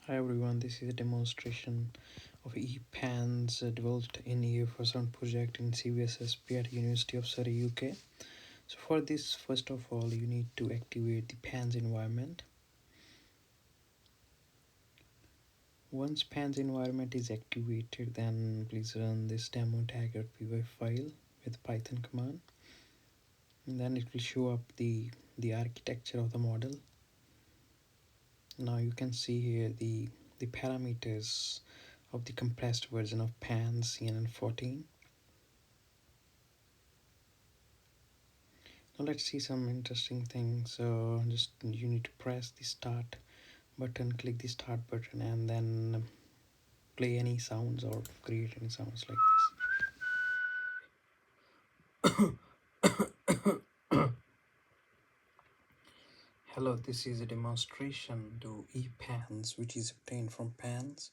Hi everyone, this is a demonstration of ePans developed in a for sound project in CVSSP at University of Surrey, UK. So for this, first of all, you need to activate the PANS environment. Once PANS environment is activated, then please run this demo tag.py file with Python command. And then it will show up the architecture of the model. Now you can see here the parameters of the compressed version of PANS CNN14. Now let's see some interesting things. So just you need to press the start button, click the start button, and then play any sounds or create any sounds like this. Hello, this is a demonstration to ePans which is obtained from PANS.